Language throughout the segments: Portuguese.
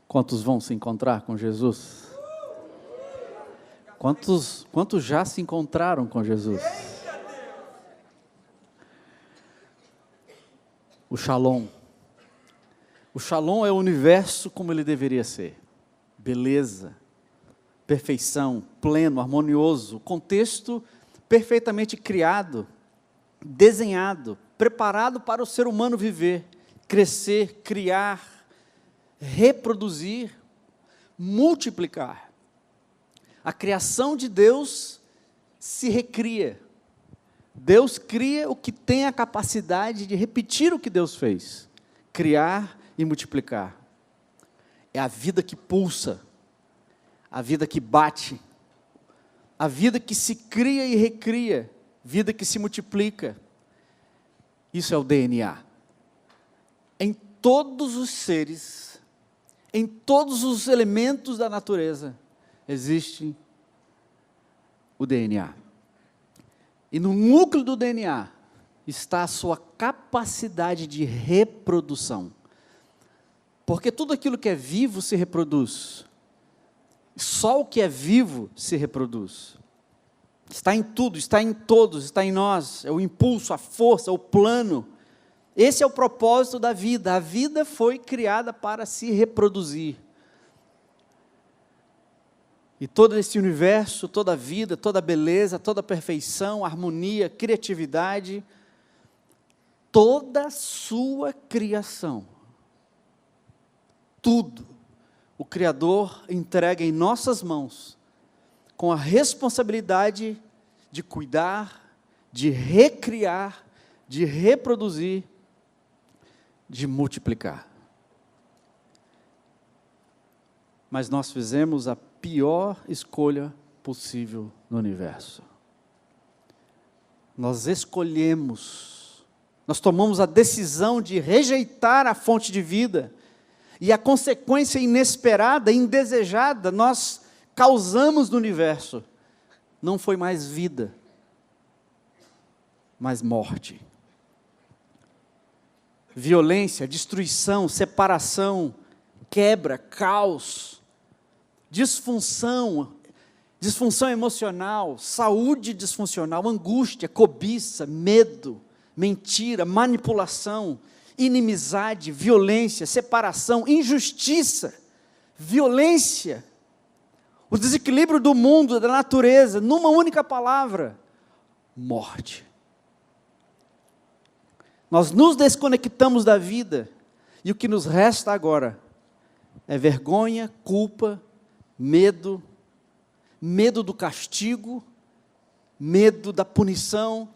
Quantos vão se encontrar com Jesus? Quantos já se encontraram com Jesus? O Shalom. O Shalom é o universo como ele deveria ser. Beleza, perfeição, pleno, harmonioso, contexto perfeitamente criado, desenhado, preparado para o ser humano viver, crescer, criar, reproduzir, multiplicar. A criação de Deus se recria. Deus cria o que tem a capacidade de repetir o que Deus fez, criar e multiplicar. É a vida que pulsa, a vida que bate, a vida que se cria e recria, vida que se multiplica. Isso é o DNA. Em todos os seres, em todos os elementos da natureza, existe o DNA. E no núcleo do DNA está a sua capacidade de reprodução. Porque tudo aquilo que é vivo se reproduz. Só o que é vivo se reproduz. Está em tudo, está em todos, está em nós. É o impulso, a força, o plano. Esse é o propósito da vida. A vida foi criada para se reproduzir. E todo esse universo, toda a vida, toda a beleza, toda a perfeição, harmonia, criatividade, toda a sua criação, tudo, o Criador entrega em nossas mãos, com a responsabilidade de cuidar, de recriar, de reproduzir, de multiplicar. Mas nós fizemos a pior escolha possível no universo. Nós escolhemos, nós tomamos a decisão de rejeitar a fonte de vida, e a consequência inesperada, indesejada, nós causamos no universo, não foi mais vida, mas morte. Violência, destruição, separação, quebra, caos, disfunção emocional, saúde disfuncional, angústia, cobiça, medo, mentira, manipulação, inimizade, violência, separação, injustiça, violência, o desequilíbrio do mundo, da natureza, numa única palavra: morte. Nós nos desconectamos da vida, e o que nos resta agora é vergonha, culpa, medo do castigo, medo da punição,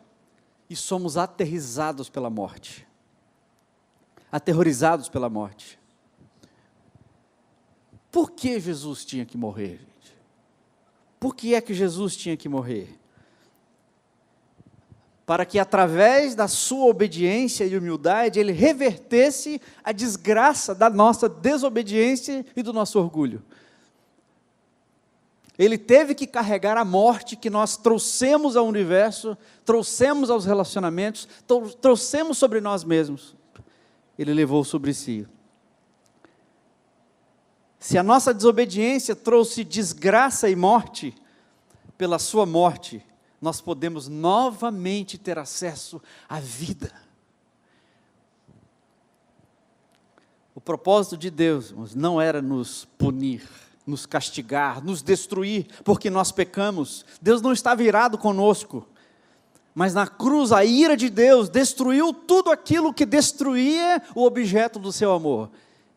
e somos aterrorizados pela morte. Aterrorizados pela morte. Por que Jesus tinha que morrer, gente? Por que é que Jesus tinha que morrer? Para que através da sua obediência e humildade, ele revertesse a desgraça da nossa desobediência e do nosso orgulho. Ele teve que carregar a morte que nós trouxemos ao universo, trouxemos aos relacionamentos, trouxemos sobre nós mesmos. Ele levou sobre si. Se a nossa desobediência trouxe desgraça e morte, pela sua morte, nós podemos novamente ter acesso à vida. O propósito de Deus, irmãos, não era nos punir, nos castigar, nos destruir, porque nós pecamos. Deus não estava irado conosco. Mas na cruz, a ira de Deus destruiu tudo aquilo que destruía o objeto do seu amor.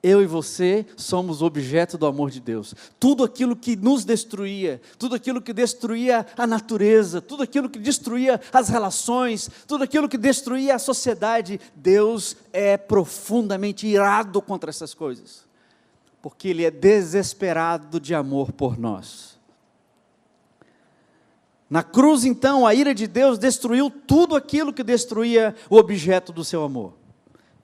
Eu e você somos objeto do amor de Deus. Tudo aquilo que nos destruía, tudo aquilo que destruía a natureza, tudo aquilo que destruía as relações, tudo aquilo que destruía a sociedade, Deus é profundamente irado contra essas coisas. Porque Ele é desesperado de amor por nós. Na cruz, então, a ira de Deus destruiu tudo aquilo que destruía o objeto do seu amor.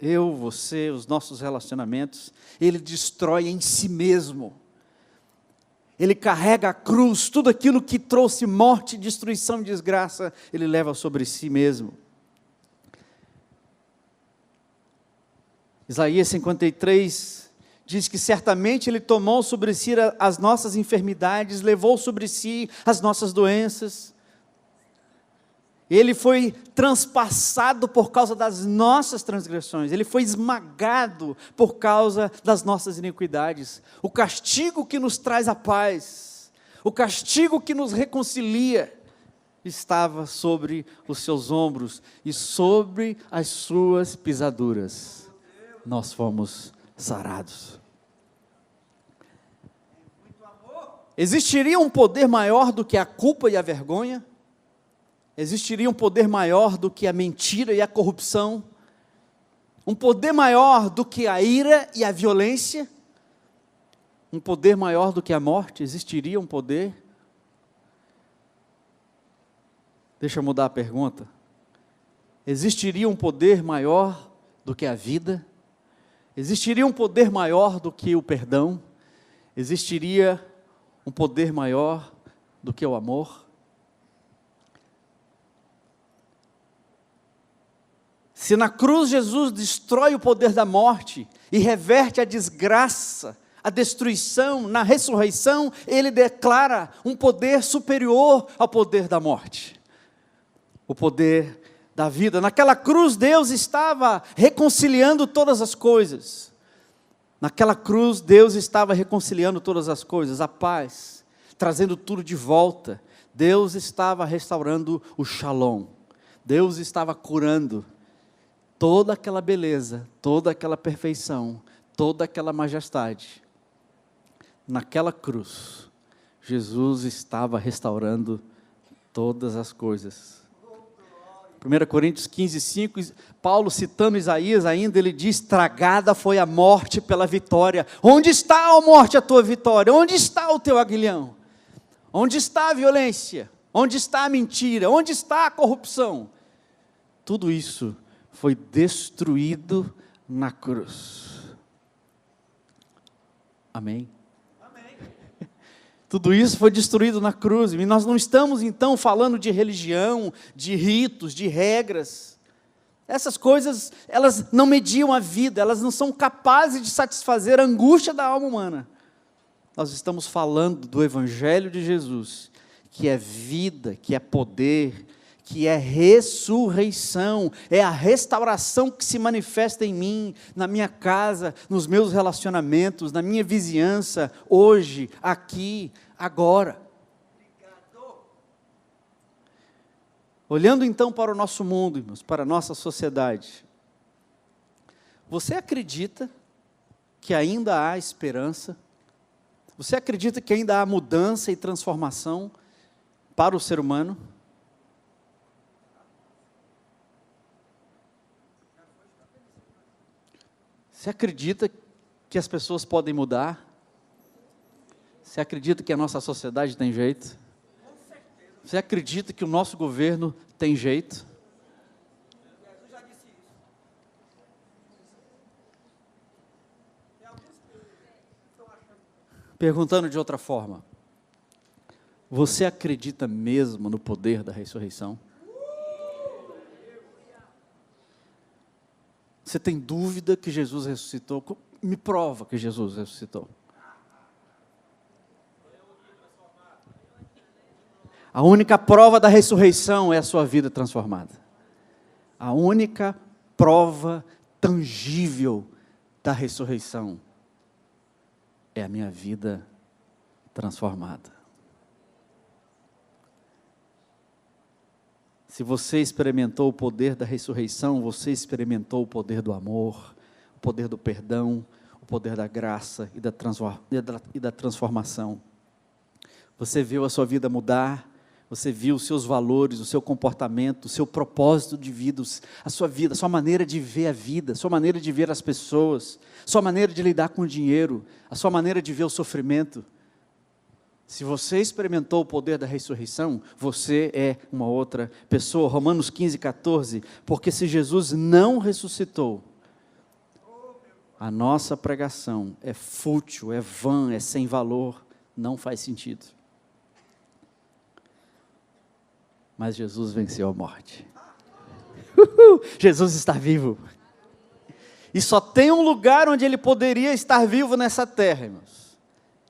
Eu, você, os nossos relacionamentos, Ele destrói em si mesmo. Ele carrega a cruz, tudo aquilo que trouxe morte, destruição e desgraça, Ele leva sobre si mesmo. Isaías 53 diz que certamente Ele tomou sobre si as nossas enfermidades, levou sobre si as nossas doenças. Ele foi transpassado por causa das nossas transgressões, Ele foi esmagado por causa das nossas iniquidades. O castigo que nos traz a paz, o castigo que nos reconcilia, estava sobre os seus ombros, e sobre as suas pisaduras nós fomos sarados. Existiria um poder maior do que a culpa e a vergonha? Existiria um poder maior do que a mentira e a corrupção? Um poder maior do que a ira e a violência? Um poder maior do que a morte? Existiria um poder? Deixa eu mudar a pergunta. Existiria um poder maior do que a vida? Existiria um poder maior do que o perdão? Existiria um poder maior do que o amor? Se na cruz Jesus destrói o poder da morte e reverte a desgraça, a destruição, na ressurreição, Ele declara um poder superior ao poder da morte. O poder da vida. Naquela cruz Deus estava reconciliando todas as coisas. Naquela cruz Deus estava reconciliando todas as coisas, a paz, trazendo tudo de volta. Deus estava restaurando o shalom. Deus estava curando toda aquela beleza, toda aquela perfeição, toda aquela majestade. Naquela cruz, Jesus estava restaurando todas as coisas. 1 Coríntios 15, 5, Paulo citando Isaías ainda, ele diz: tragada foi a morte pela vitória. Onde está, ó morte, a tua vitória? Onde está o teu aguilhão? Onde está a violência? Onde está a mentira? Onde está a corrupção? Tudo isso foi destruído na cruz. Amém? Tudo isso foi destruído na cruz, e nós não estamos então falando de religião, de ritos, de regras. Essas coisas, elas não mediam a vida, elas não são capazes de satisfazer a angústia da alma humana. Nós estamos falando do Evangelho de Jesus, que é vida, que é poder, que é ressurreição, é a restauração que se manifesta em mim, na minha casa, nos meus relacionamentos, na minha vizinhança, hoje, aqui, agora. Olhando então para o nosso mundo, irmãos, para a nossa sociedade, você acredita que ainda há esperança? Você acredita que ainda há mudança e transformação para o ser humano? Você acredita que as pessoas podem mudar? Você acredita que a nossa sociedade tem jeito? Você acredita que o nosso governo tem jeito? Perguntando de outra forma, você acredita mesmo no poder da ressurreição? Você tem dúvida que Jesus ressuscitou? Me prova que Jesus ressuscitou. A única prova da ressurreição é a sua vida transformada. A única prova tangível da ressurreição é a minha vida transformada. Se você experimentou o poder da ressurreição, você experimentou o poder do amor, o poder do perdão, o poder da graça e da transformação. Você viu a sua vida mudar, você viu os seus valores, o seu comportamento, o seu propósito de vida, a sua maneira de ver a vida, a sua maneira de ver as pessoas, a sua maneira de lidar com o dinheiro, a sua maneira de ver o sofrimento. Se você experimentou o poder da ressurreição, você é uma outra pessoa. Romanos 15, 14, porque se Jesus não ressuscitou, a nossa pregação é fútil, é vã, é sem valor, não faz sentido. Mas Jesus venceu a morte. Jesus está vivo. E só tem um lugar onde ele poderia estar vivo nessa terra, irmãos.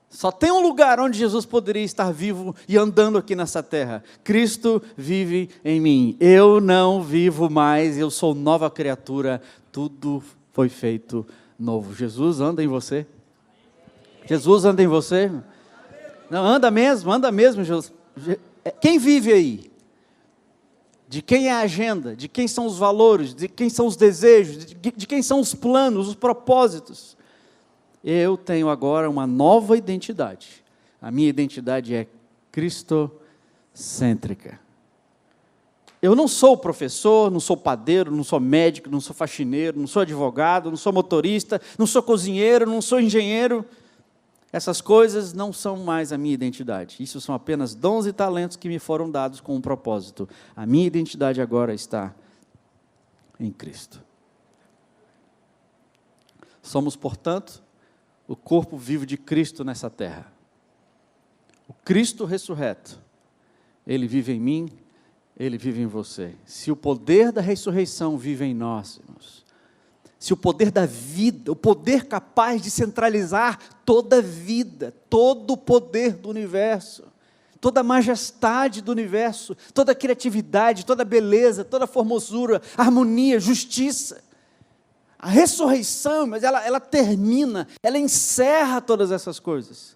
Só tem um lugar onde Jesus poderia estar vivo e andando aqui nessa terra. Cristo vive em mim. Eu não vivo mais, eu sou nova criatura. Tudo foi feito novo. Jesus anda em você? Jesus anda em você? Não, anda mesmo, Jesus. Quem vive aí? De quem é a agenda? De quem são os valores? De quem são os desejos? De quem são os planos, os propósitos? Eu tenho agora uma nova identidade. A minha identidade é cristocêntrica. Eu não sou professor, não sou padeiro, não sou médico, não sou faxineiro, não sou advogado, não sou motorista, não sou cozinheiro, não sou engenheiro. Essas coisas não são mais a minha identidade. Isso são apenas dons e talentos que me foram dados com um propósito. A minha identidade agora está em Cristo. Somos, portanto, o corpo vivo de Cristo nessa terra. O Cristo ressurreto, Ele vive em mim, Ele vive em você. Se o poder da ressurreição vive em nós, irmãos, se o poder da vida, o poder capaz de centralizar toda a vida, todo o poder do universo, toda a majestade do universo, toda a criatividade, toda a beleza, toda a formosura, harmonia, justiça, a ressurreição, mas ela termina, ela encerra todas essas coisas.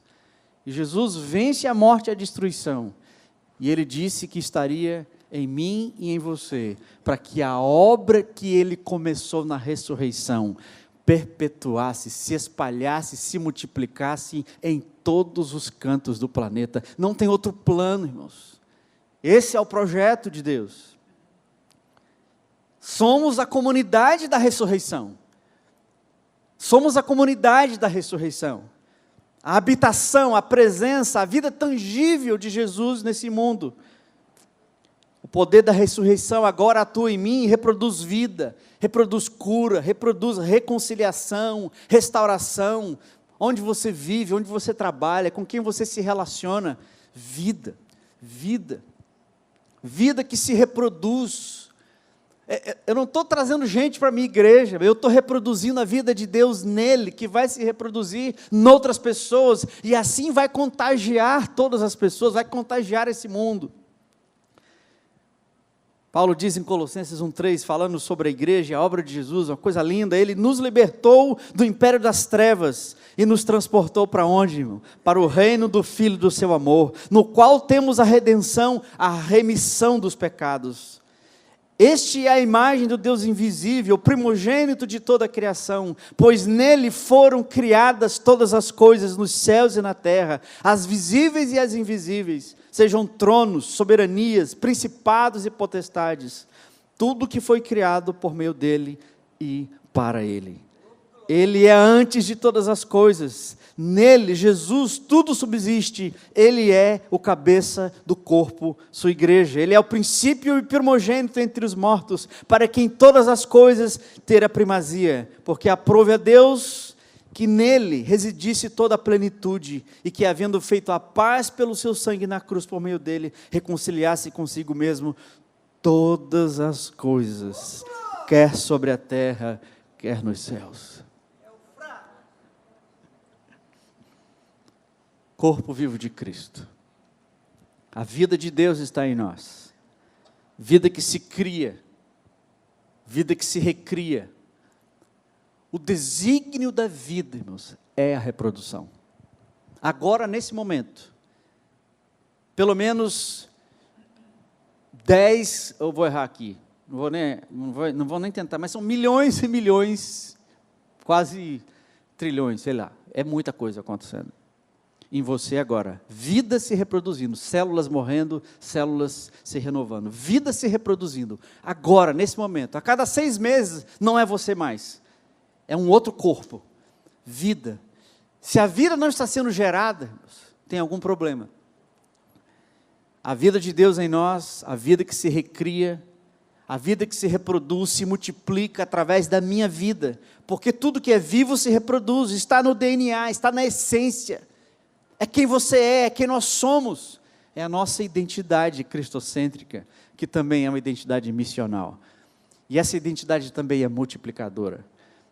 E Jesus vence a morte e a destruição. E Ele disse que estaria em mim e em você, para que a obra que Ele começou na ressurreição perpetuasse, se espalhasse, se multiplicasse em todos os cantos do planeta. Não tem outro plano, irmãos. Esse é o projeto de Deus. Somos a comunidade da ressurreição. Somos a comunidade da ressurreição. A habitação, a presença, a vida tangível de Jesus nesse mundo. O poder da ressurreição agora atua em mim e reproduz vida, reproduz cura, reproduz reconciliação, restauração. Onde você vive, onde você trabalha, com quem você se relaciona. Vida, vida, vida que se reproduz. Eu não estou trazendo gente para a minha igreja, eu estou reproduzindo a vida de Deus nele, que vai se reproduzir noutras pessoas, e assim vai contagiar todas as pessoas, vai contagiar esse mundo. Paulo diz em Colossenses 1,3, falando sobre a igreja, a obra de Jesus, uma coisa linda, Ele nos libertou do império das trevas e nos transportou para onde, irmão? Para o reino do Filho do seu amor, no qual temos a redenção, a remissão dos pecados. Este é a imagem do Deus invisível, primogênito de toda a criação, pois nele foram criadas todas as coisas nos céus e na terra, as visíveis e as invisíveis, sejam tronos, soberanias, principados e potestades, tudo que foi criado por meio dele e para ele. Ele é antes de todas as coisas, nele, Jesus, tudo subsiste, Ele é o cabeça do corpo, sua igreja, Ele é o princípio e primogênito entre os mortos, para que em todas as coisas ter a primazia, porque aprove a Deus que nele residisse toda a plenitude, e que havendo feito a paz pelo seu sangue na cruz por meio dele, reconciliasse consigo mesmo todas as coisas, quer sobre a terra, quer nos céus. Corpo vivo de Cristo. A vida de Deus está em nós. Vida que se cria. Vida que se recria. O desígnio da vida, irmãos, é a reprodução. Agora, nesse momento, pelo menos 10, eu vou errar aqui, não vou nem tentar, mas são milhões e milhões, quase trilhões, sei lá, é muita coisa acontecendo. Em você agora, vida se reproduzindo, células morrendo, células se renovando, vida se reproduzindo, agora, nesse momento, a cada 6 meses, não é você mais, é um outro corpo, vida. Se a vida não está sendo gerada, tem algum problema. A vida de Deus em nós, a vida que se recria, a vida que se reproduz, se multiplica através da minha vida, porque tudo que é vivo se reproduz, está no DNA, está na essência. É quem você é quem nós somos, é a nossa identidade cristocêntrica, que também é uma identidade missional, e essa identidade também é multiplicadora.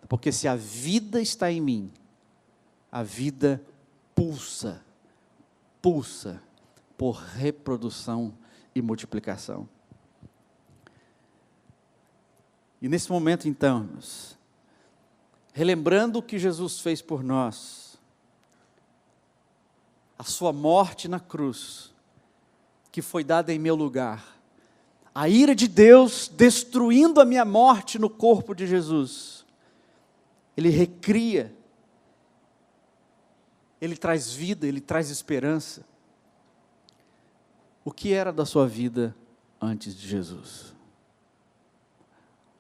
Porque se a vida está em mim, a vida pulsa por reprodução e multiplicação. E nesse momento então, irmãos, relembrando o que Jesus fez por nós, a sua morte na cruz, que foi dada em meu lugar, a ira de Deus destruindo a minha morte no corpo de Jesus, Ele recria, Ele traz vida, Ele traz esperança. O que era da sua vida antes de Jesus?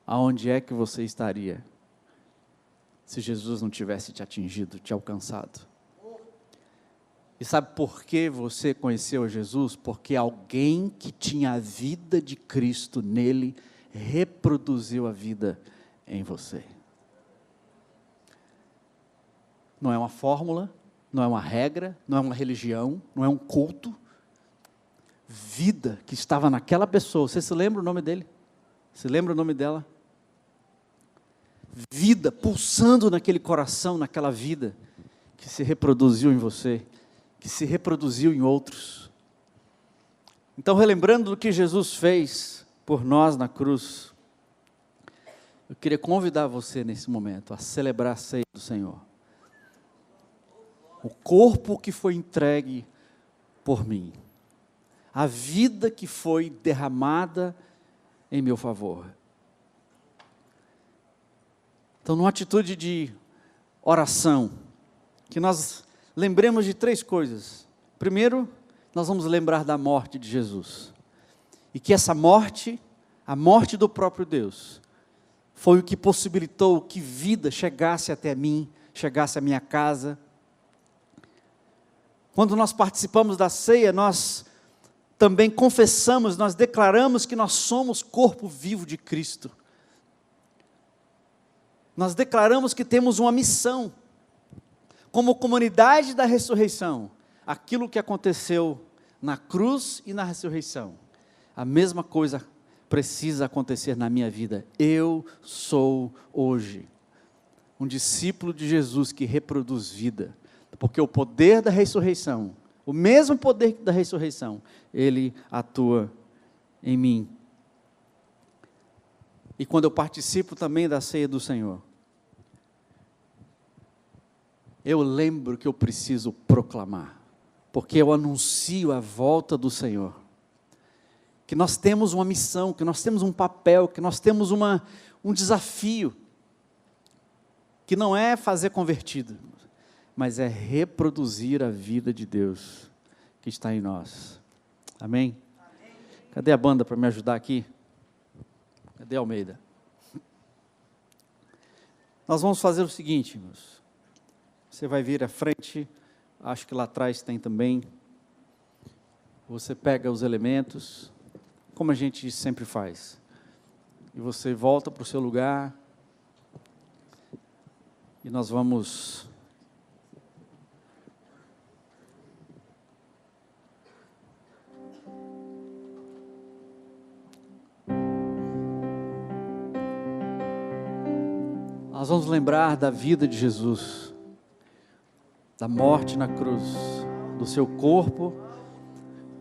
Aonde é que você estaria se Jesus não tivesse te atingido, te alcançado? E sabe por que você conheceu a Jesus? Porque alguém que tinha a vida de Cristo nele, reproduziu a vida em você. Não é uma fórmula, não é uma regra, não é uma religião, não é um culto. Vida que estava naquela pessoa. Você se lembra o nome dele? Se lembra o nome dela? Vida pulsando naquele coração, naquela vida que se reproduziu em você, que se reproduziu em outros. Então, relembrando do que Jesus fez por nós na cruz, eu queria convidar você nesse momento a celebrar a ceia do Senhor. O corpo que foi entregue por mim, a vida que foi derramada em meu favor. Então, numa atitude de oração, que nós lembremos de 3 coisas. Primeiro, nós vamos lembrar da morte de Jesus. E que essa morte, a morte do próprio Deus, foi o que possibilitou que vida chegasse até mim, chegasse à minha casa. Quando nós participamos da ceia, nós também confessamos, nós declaramos que nós somos corpo vivo de Cristo. Nós declaramos que temos uma missão, como comunidade da ressurreição, aquilo que aconteceu na cruz e na ressurreição, a mesma coisa precisa acontecer na minha vida. Eu sou hoje um discípulo de Jesus que reproduz vida, porque o poder da ressurreição, o mesmo poder da ressurreição, ele atua em mim. E quando eu participo também da ceia do Senhor, eu lembro que eu preciso proclamar, porque eu anuncio a volta do Senhor, que nós temos uma missão, que nós temos um papel, que nós temos um desafio, que não é fazer convertido, mas é reproduzir a vida de Deus que está em nós. Amém? Amém. Cadê a banda para me ajudar aqui? Cadê Almeida? Nós vamos fazer o seguinte, irmãos. Você vai vir à frente, acho que lá atrás tem também. Você pega os elementos, como a gente sempre faz. E você volta para o seu lugar. E nós vamos lembrar da vida de Jesus, da morte na cruz, do seu corpo,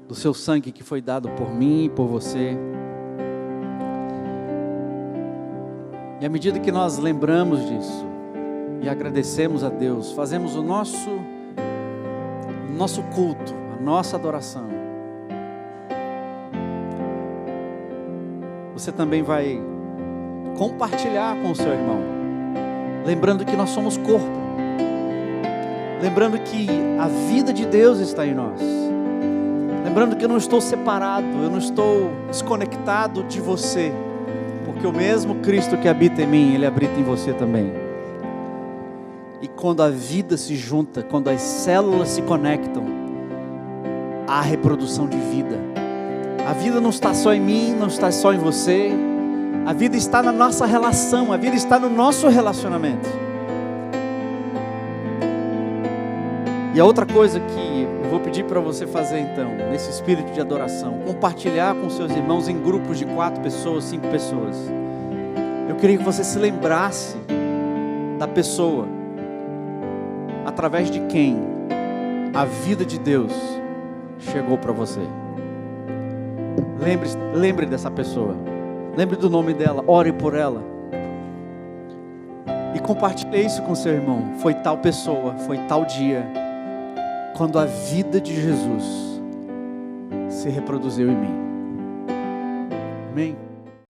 do seu sangue que foi dado por mim e por você. E à medida que nós lembramos disso e agradecemos a Deus, fazemos o nosso culto, a nossa adoração, você também vai compartilhar com o seu irmão, lembrando que nós somos corpo, lembrando que a vida de Deus está em nós, lembrando que eu não estou separado, eu não estou desconectado de você, porque o mesmo Cristo que habita em mim, Ele habita em você também. E quando a vida se junta, quando as células se conectam, há reprodução de vida. A vida não está só em mim, não está só em você, a vida está na nossa relação, a vida está no nosso relacionamento. E a outra coisa que eu vou pedir para você fazer então, nesse espírito de adoração, compartilhar com seus irmãos em grupos de 4 pessoas, 5 pessoas. Eu queria que você se lembrasse da pessoa através de quem a vida de Deus chegou para você. Lembre dessa pessoa. Lembre do nome dela. Ore por ela. E compartilhe isso com seu irmão. Foi tal pessoa, foi tal dia, quando a vida de Jesus se reproduziu em mim. Amém?